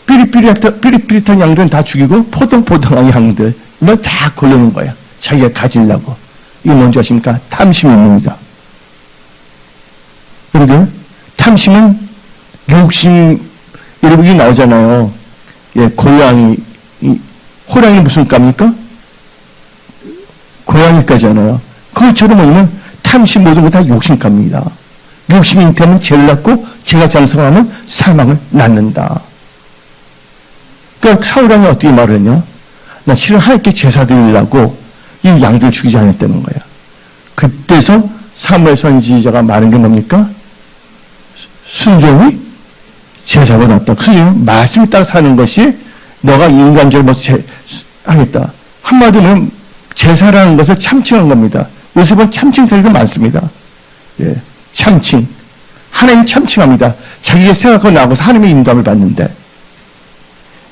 삐릿삐릿한 양들은 다 죽이고 포동포동한 양들 이건 다 걸러놓은 거야. 자기가 가지려고. 이거 뭔지 아십니까? 탐심입니다. 여러분들, 탐심은 욕심, 여러분이 나오잖아요. 예, 호랑이는 무슨 값입니까? 고양이까지잖아요. 그것처럼 뭐냐면 탐심 모든 거 다 욕심값입니다. 욕심이 잉태하면 죄를 낳고 죄가 장성하면 사망을 낳는다. 그러니까 사울왕이 어떻게 말을 했냐? 나 실은 하나님께 제사 드리려고 이 양들을 죽이지 않았다는 거야. 그때서 사무엘 선지자가 말한 게 뭡니까? 순종이 제사가 낫다. 순종은 말씀에 따라 사는 것이 너가 인간적으로 하겠다. 한마디로 제사라는 것을 참칭한 겁니다. 요새 보면 참칭 사례도 많습니다. 예, 참칭. 하나님 참칭합니다. 자기가 생각하고 나와서 하나님의 인도함을 받는데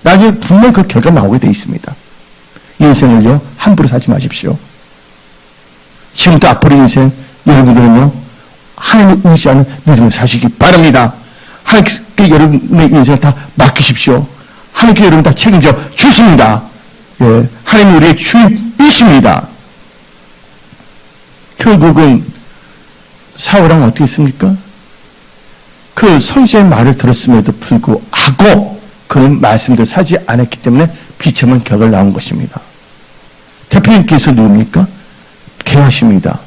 나중에 분명 그 결과 나오게 돼 있습니다. 인생을요, 함부로 사지 마십시오. 지금부터 앞으로 인생, 여러분들은요, 하나님을 의지하는 믿음을 사시기 바랍니다. 하나님께 여러분의 인생을 다 맡기십시오. 하나님께 여러분 다 책임져 주십니다. 예, 하나님이 우리의 주인이십니다. 결국은 사울왕 어떻게 했습니까? 그 선지자의 말을 들었음에도 불구하고 그는 말씀대로 사지 않았기 때문에 비참한 결과가 나온 것입니다. 대표님께서 누굽니까? 게하시입니다.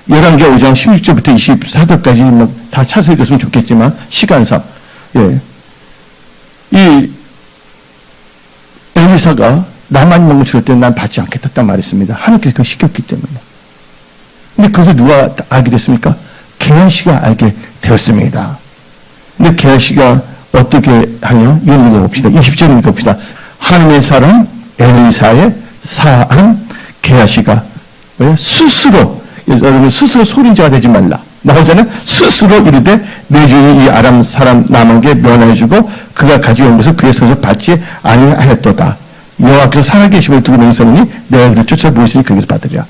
11개 5장 16절부터 24절까지 다 차서 읽었으면 좋겠지만 시간상 예. 이 엘리사가 나만 먹는 줄을 때는 난 받지 않겠다 말했습니다. 하나님께서 그걸 시켰기 때문에. 근데 그것을 누가 알게 됐습니까? 게하시가 알게 되었습니다. 근데 게하시가 어떻게 하냐? 이걸 읽어봅시다. 20절 읽어봅시다. 하나님의 사람 엘리사의 사한 게하시가 스스로, 여러분 스스로 소린자가 되지 말라. 나 혼자는 스스로 이르되 내 주인이 이 아람 사람 나만에게 면하여주고 그가 가지고 온 것을 그의 손에서 받지 아니하였도다. 여호와께서 살아계심을 두고 명사하니 내가 그를 쫓아 보이시니 그에게서 받으리라.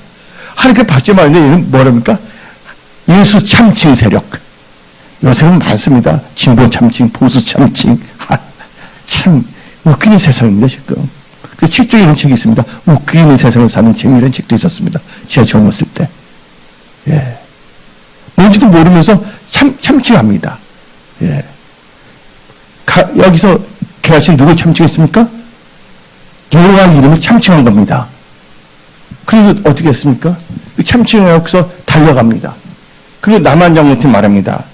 하나님께 받지 말는데 얘는 뭐랍니까? 예수 참칭 세력. 요새는 많습니다. 진보 참칭, 보수 참칭. 참 웃기는 세상입니다 지금. 그 책 중에 이런 책이 있습니다. 웃기는 세상을 사는 재미라는 책도 있었습니다. 제가 젊었을 때. 예. 뭔지도 모르면서 참칭합니다. 예. 여기서 게하시 누굴 참칭했습니까? 여호와 이름을 참칭한 겁니다. 그리고 어떻게 했습니까? 참칭하고서 달려갑니다. 그리고 남한 장로한테 말합니다.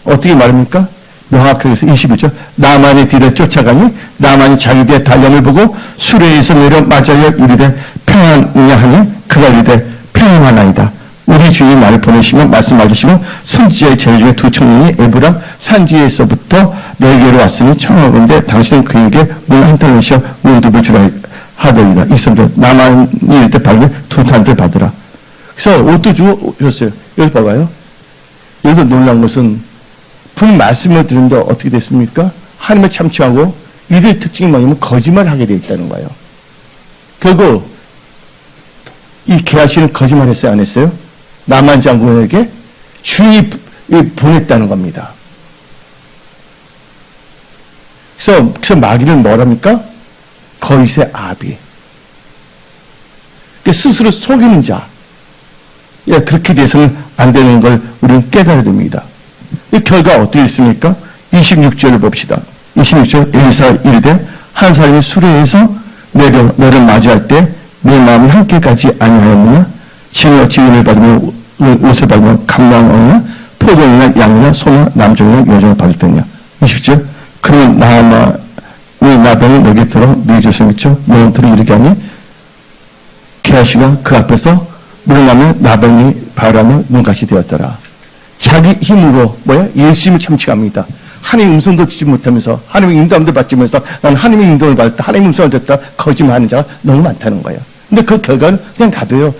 어떻게 말합니까? 명확하게 해서 21절. 나만의 뒤를 쫓아가니 나만이 자기 뒤에 달려을 보고 수레에서 내려 맞아여 이르되 평안하냐 하니 그가 이르되 평안하나이다. 우리 주님이 나를 보내시며 말씀하시고 선지자의 제자 중에 두 청년이 에브라 산지에서부터 내게로 왔으니 청하건대 당신은 그에게 물 한 달러씩 원두를 주라 하더이다. 이 사람들 나만이 이때 받으면 두 탄들 받으라. 그래서 옷도 주고 줬어요. 여기 봐봐요. 여기서 놀라운 것은 분 말씀을 들은데 어떻게 됐습니까? 하나님을 참치하고 이들의 특징이 뭐냐면 거짓말을 하게 되어 있다는 거예요. 결국 이 게하시는 거짓말했어요, 안 했어요? 나만 장군에게 주인이 보냈다는 겁니다. 그래서 마귀는 뭐랍니까? 거짓의 아비. 스스로 속이는 자. 그렇게 돼서는 안 되는 걸 우리는 깨달아야 됩니다. 이 결과 어떻게 있습니까? 26절을 봅시다. 26절 엘리사 이르되 한 사람이 수레에서 너를 맞이할 때 내 마음이 함께 가지 아니하였느냐? 지금 어찌 은혜를 받으며 옷을 받으며 감당하느냐? 포도이나 양이나 소나 남종이나 여종을 받을 때냐? 20절 그러면 나병이 너에게 들어 너희 조상이 있죠? 영원토록 이르게 하니 게하시가 그 앞에서 물어나며 나병이 바라며 눈같이 되었더라. 자기 힘으로 예수님을 참치합니다. 하나님의 음성도 듣지 못하면서 하나님의 인도함도 받지면서 나는 하나님의 인도를 받았다. 하나님의 음성을 듣다. 거짓말하는 자가 너무 많다는 거예요. 근데 그 결과는 그냥 놔둬요.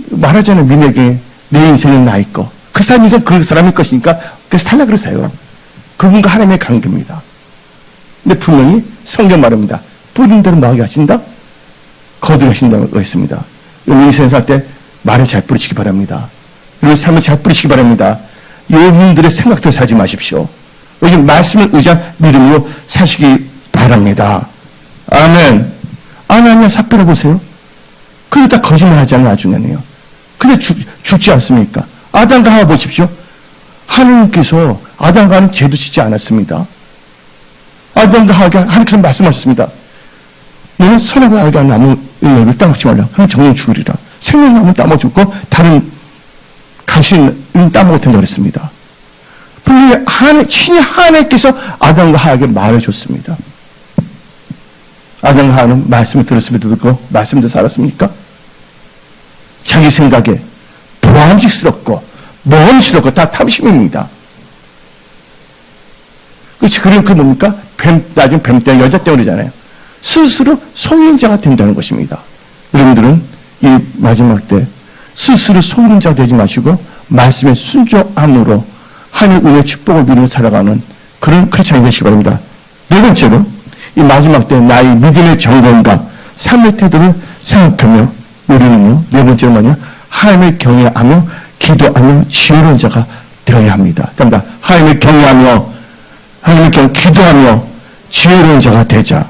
말하자면 민에게 내 인생은 나의 거. 그 사람 인생 그 사람의 것이니까 그래서 살라 그러세요. 그분과 하나님의 관계입니다. 근데 분명히 성경 말합니다. 뿌린 대로 나오게 하신다? 거두게 하신다고 했습니다. 여러분 인생 살 때 말을 잘 뿌리시기 바랍니다. 여러분 삶을 잘 뿌리시기 바랍니다. 여러분들의 생각대로 살지 마십시오. 요즘 말씀을 의지한 믿음으로 사시기 바랍니다. 아멘. 아나니아 삽비라 보세요. 그게 다 거짓말하지 않아요, 나중에는요. 근데 죽지 않습니까? 아담과 하와 보십시오. 하나님께서 아담과 하와는 죄도 짓지 않았습니다. 아담과 하와가 하나님께서 말씀하셨습니다. 너는 선악을 알게 하는 나무 열매를 따먹지 말라. 그럼 정령 죽으리라. 생명나무는 따먹지 않고 다른 당신은 따먹을 텐다 그랬습니다. 분명히 친히 하나님께서 아담과 하와에게 말해줬습니다. 아담과 하와는 말씀을 들었음에도 불구하고 말씀대로 살았습니까? 자기 생각에 보암직스럽고 모험스럽고 다 탐심입니다. 그렇지. 그럼 그 뭡니까? 나중에 뱀 때문에 여자 때문에 그러잖아요. 스스로 속는 자가 된다는 것입니다. 여러분들은 이 마지막 때 스스로 속는 자 되지 마시고 말씀에 순종함으로 하나님 은혜의 축복을 누리며 살아가는 그런 크리스찬이 되시기 바랍니다. 네 번째로 이 마지막 때 나의 믿음의 정건과 삶의 태도를 생각하며 우리는요, 네 번째로 뭐냐? 하나님을 경외하며 기도하며 지혜로운 자가 되어야 합니다. 그러니까 하나님을 경외하며 기도하며 지혜로운 자가 되자.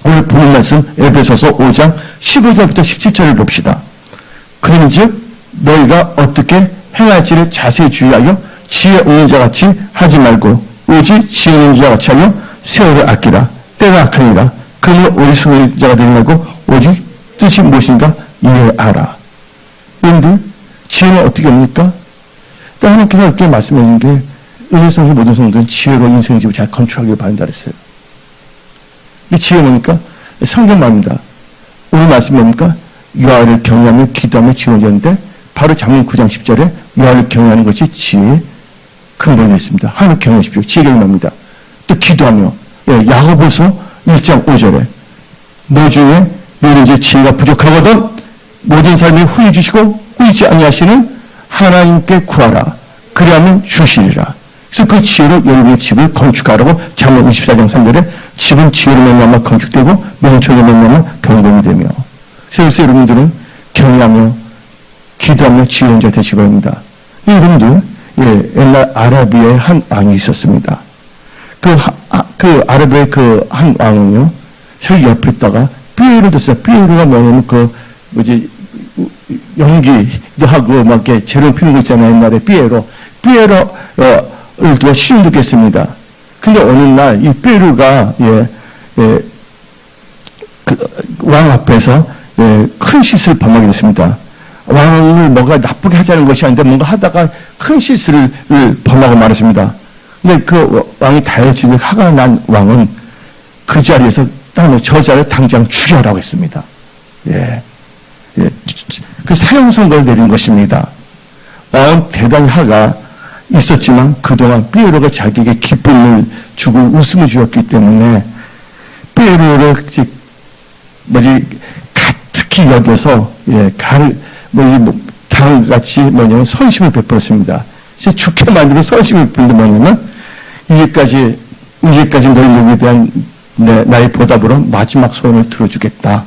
오늘 보는 말씀 에베소서 5장 15절부터 17절을 봅시다. 그런즉 너희가 어떻게 행할지를 자세히 주의하여 지혜 없는 자같이 하지 말고 오직 지혜 있는 자같이 하며 세월을 아끼라. 때가 악하니라. 그러므로 어리석은 자가 되지 말고 오직 뜻이 무엇인가 이해하라. 여러분들 지혜는 어떻게 옵니까? 또 하나님께서 이렇게 말씀해 주신 게 은혜성의 모든 성도는 지혜로 인생의 집을 잘 건축하기를 바란다 그랬어요. 이 지혜 뭡니까? 성경 말입니다. 오늘 말씀 뭡니까? 여호와를 경외하며 기도하며 지원하는데 바로 장문 9장 10절에 여호와를 경외하는 것이 지혜의 근본이 있습니다. 하나님 경외하십시오. 지혜가 임합니다. 또 기도하며 야고보서 1장 5절에 너 중에 누구든지 지혜가 부족하거든 모든 삶이 후히 주시고 후이지 아니하시는 하나님께 구하라. 그리하면 주시리라. 그래서 그 지혜로 여러분의 집을 건축하라고 잠언 24장 3절에 집은 지혜로 말미암아 건축되고 명철로 말미암아 견고히 되며. 그래서 여러분들은 경외하며 기도하며 지혜로운 자 되시기 바랍니다. 여러분들 옛날 아라비아의 한 왕이 있었습니다. 그 아라비아의 그 한 왕은요, 저기 옆에 있다가 삐에로를 뒀어요. 삐에로가 뭐냐면 연기도 하고 막 이렇게 재료 피는 거 있잖아요. 옛날에 삐에로를 두고 시중 듣겠습니다. 근데 어느 날 이 삐에로가 왕 앞에서 큰 실수를 범하게 됐습니다. 왕을 뭔가 나쁘게 하자는 것이 아닌데 뭔가 하다가 큰 실수를 범하고 말았습니다. 근데 그 왕이 다혈질을 화가 난 왕은 그 자리에서 저 자리에 당장 죽여라고 했습니다. 예. 예. 그 사형 선고를 내린 것입니다. 왕은 대단히 화가 있었지만 그동안 피에로가 자기에게 기쁨을 주고 웃음을 주었기 때문에 피에로를 특히 여겨서 당같이 뭐냐면 선심을 베풀었습니다. 죽게 만들어 선심을 베푼 게 뭐냐면 이제까지 너희 몸에 대한 나의 보답으로 마지막 소원을 들어주겠다.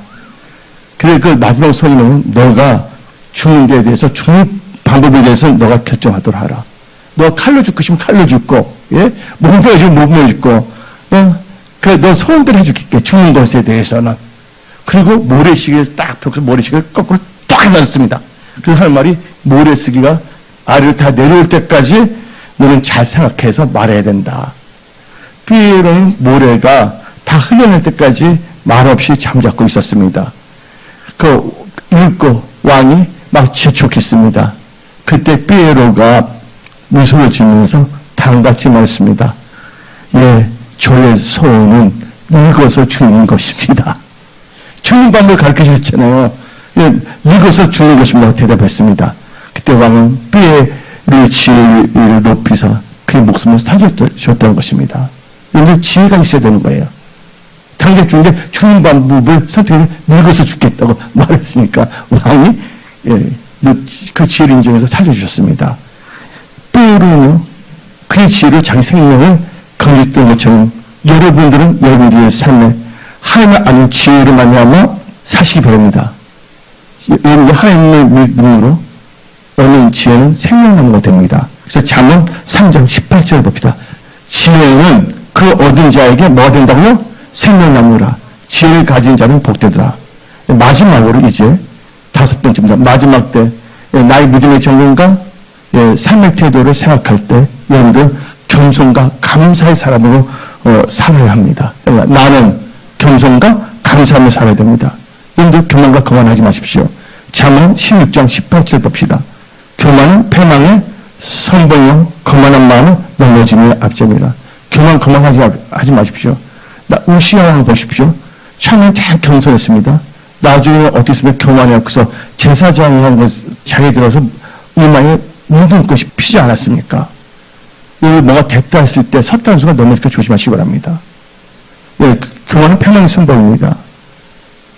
그래 그 마지막 소원은 너가 죽는 데에 대해서 죽는 방법에 대해서 너가 결정하도록 하라. 너 칼로 죽고 싶으면 칼로 죽고, 예? 몸매어 죽고 몸매어 죽고, 그래 너 소원대로 해줄게. 죽는 것에 대해서는. 그리고 모래시계를 딱 펴서 모래시계를 거꾸로 딱 놨습니다. 그래서 하는 말이 모래시계가 아래로 다 내려올 때까지 너는 잘 생각해서 말해야 된다. 피에로는 모래가 다 흘러낼 때까지 말없이 잠자고 있었습니다. 읽고 왕이 막 재촉했습니다. 그때 피에로가 미소를 지으면서 당같이 말했습니다. 예, 저의 소원은 읽어서 죽는 것입니다. 죽는 방법을 가르쳐 주셨잖아요. 예, 읽어서 죽는 것입니다. 대답했습니다. 그때 왕은 피에로의 지혜를 높이사 그의 목숨을 살려줬던 것입니다. 그런데 지혜가 있어야 되는 거예요. 당장 죽는 방법을 선택해서 늙어서 죽겠다고 말했으니까 왕이 그 지혜를 인정해서 살려주셨습니다. 피에로는 그의 지혜로 자기 생명을 건졌던 것처럼 여러분들은 여러분들의 삶에 하나님을 아는 지혜를 말미암아 사시기 바랍니다. 여러분들 하나님의 믿음으로 얻는 지혜는 생명나무가 됩니다. 그래서 잠언 3장 18절을 봅시다. 지혜는 그 얻은 자에게 뭐가 된다고요? 생명나무라. 지혜를 가진 자는 복되더라. 마지막으로 이제 5번째입니다. 마지막 때 나의 믿음의 정건과 삶의 태도를 생각할 때 여러분들 겸손과 감사의 사람으로 살아야 합니다. 그러니까 나는 겸손과 감사하며 살아야 됩니다. 여러분들 교만과 거만하지 마십시오. 잠언 16장 18절 봅시다. 교만은 패망의 선봉형, 거만한 마음은 넘어짐의 앞점이라. 거만하지 마십시오. 우시아 왕을 보십시오. 처음엔 잘 겸손했습니다. 나중에 어떻게 했으면 교만해서 제사장이 한 것 자기에 들어서 이마에 묻은 것이 피지 않았습니까? 여기 뭐가 됐다 했을 때 섰다는 순간 넘어지니까 조심하시기 바랍니다. 예, 교만은 패망의 선봉입니다.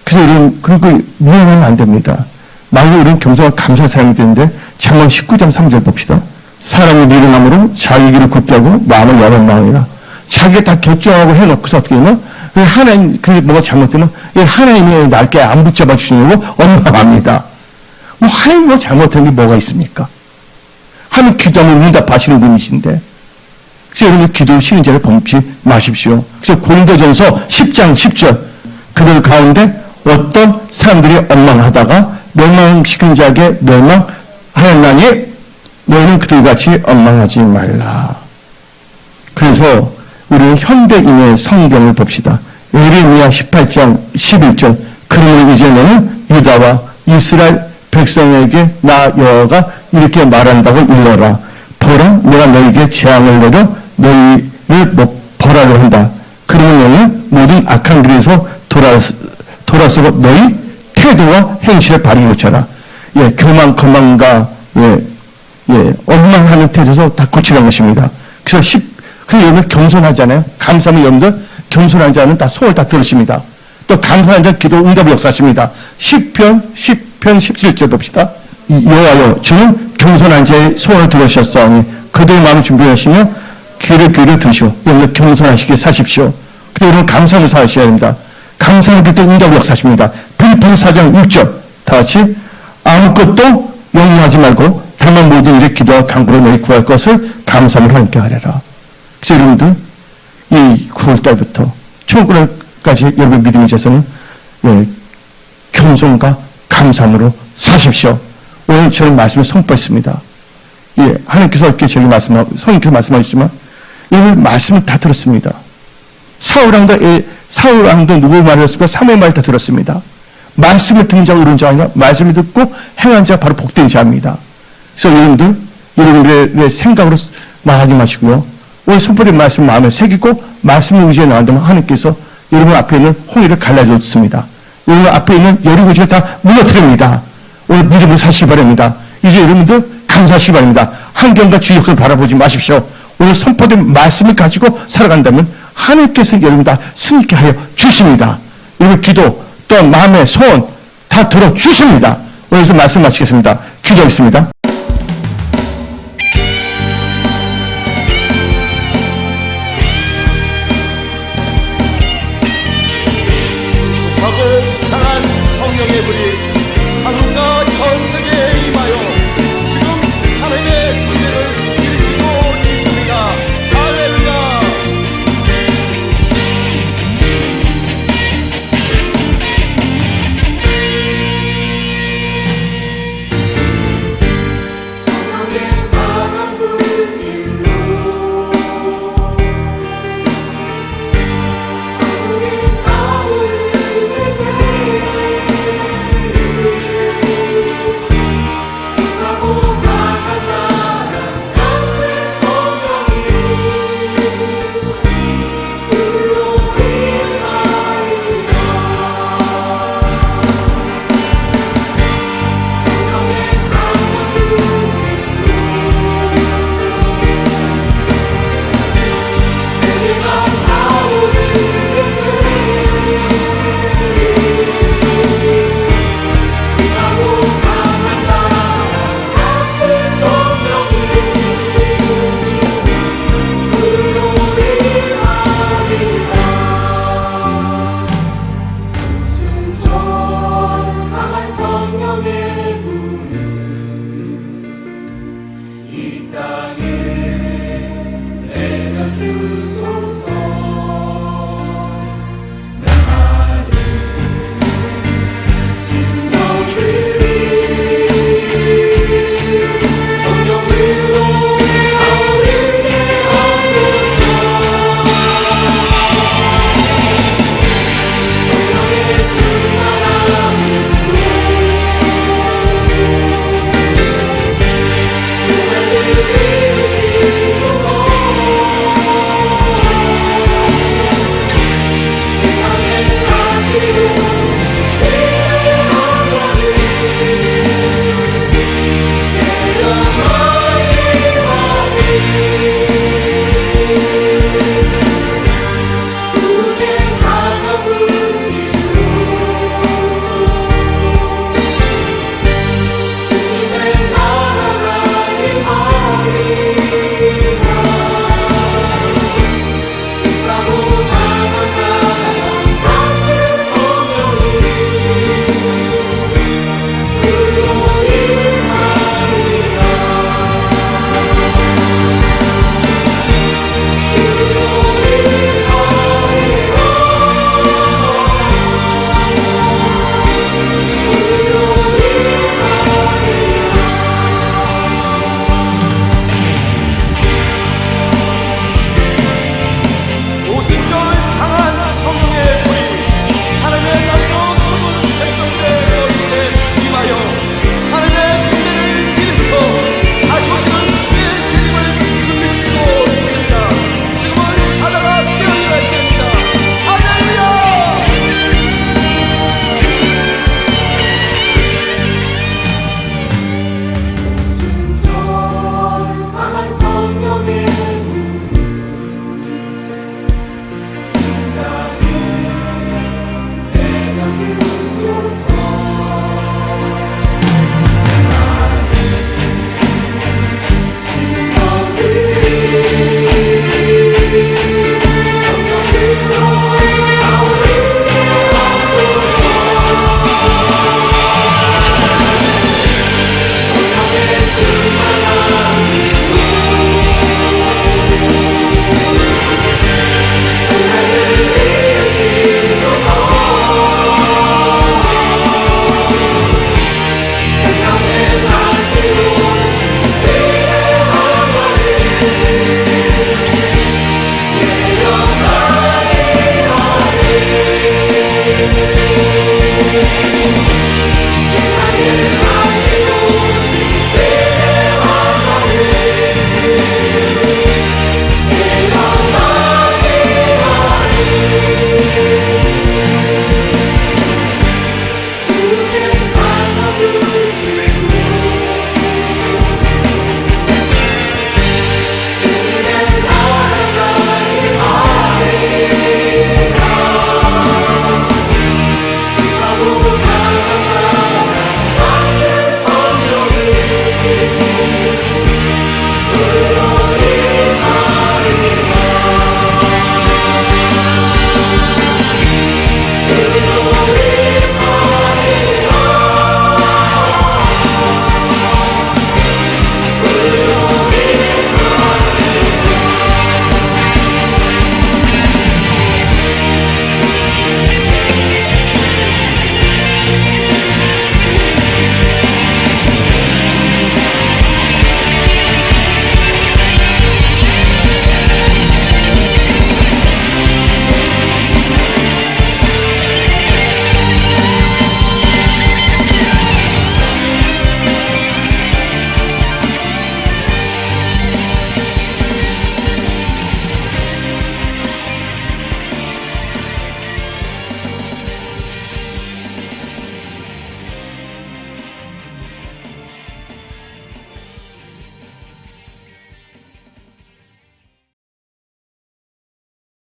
그래서 그리고 미행하면 안 됩니다. 만약 우리는 겸손한 감사의 사람이 되는데 잠언 19장 3절 봅시다. 사람이 미련함으로 자기 길을 굽게 하고 마음을 열한 마음이라. 자기가 다 결정하고 해놓고서 어떻게 되면 하나님 그게 뭐가 잘못되면 하나님이 날개 안 붙잡아 주시려고 원망합니다. 뭐 하나님 뭐 잘못한 게 뭐가 있습니까? 하나님 기도하면 응답하시는 분이신데. 그래서 여러분 기도 쉬는 자를 범치 마십시오. 그래서 고린도전서 10장 10절 그들 가운데 어떤 사람들이 원망하다가 멸망시킨 자에게 멸망하였나니 너희는 그들같이 원망하지 말라. 그래서 우리는 현대인의 성경을 봅시다. 예레미야 18장 11절 그러므로 이제 너는 유다와 이스라엘 백성에게 나 여호와가 이렇게 말한다고 일러라. 보라 내가 너희에게 재앙을 내려 너희를 벌하려 한다. 그러면 너희는 모든 악한 길에서 돌아서고 너희 태도와 행실을 바르게 고쳐라. 예, 교만, 거만과 원망하는 태도에서 다 고치는 것입니다. 그래서 여러분 겸손하잖아요. 감사하면 여러분들 겸손한 자는 다 소원을 다 들으십니다. 또 감사한 자는 기도 응답을 역사하십니다. 10편 17절 봅시다. 여호와여 주는 겸손한 자의 소원을 들으셨사오니 그들의 마음을 준비하시며 귀를 들으시오. 여러분들 겸손하시게 사십시오. 그때 여러분 감사하며 사셔야 됩니다. 감사한 기도 응답을 역사하십니다. 빌립보서 4장 6절 다 같이 아무것도 염려하지 말고 다만 모든 일에 기도와 간구로 너희 구할 것을 감사함으로 하나님께 하래라. 그래서 여러분들 이 9월달부터 천국까지 여러분의 믿음의 자세는 겸손과 감사함으로 사십시오. 오늘 저는 말씀을 선포했습니다. 하나님께서 이렇게 성령께서 말씀하셨지만 여러분 말씀을 다 들었습니다. 사울왕도 누구 말을 했을까? 사무엘 말을 다 들었습니다. 말씀을 듣는 자가 옳은 자가 아니라 말씀을 듣고 행한 자가 바로 복된 자입니다. 그래서 여러분들의 생각으로 나가지 마시고요. 오늘 선포된 말씀 마음에 새기고 말씀을 의지해 나간다면 하나님께서 여러분 앞에 있는 홍해를 갈라줬습니다. 여러분 앞에 있는 여리고지를 다 무너뜨립니다. 오늘 믿음으로 사시기 바랍니다. 이제 여러분들 감사하시기 바랍니다. 환경과 주역을 바라보지 마십시오. 오늘 선포된 말씀을 가지고 살아간다면 하나님께서 여러분 다 승리케 하여 주십니다. 여러분 기도 또한 마음의 소원 다 들어주십니다. 오늘서 말씀 마치겠습니다. 기도하겠습니다.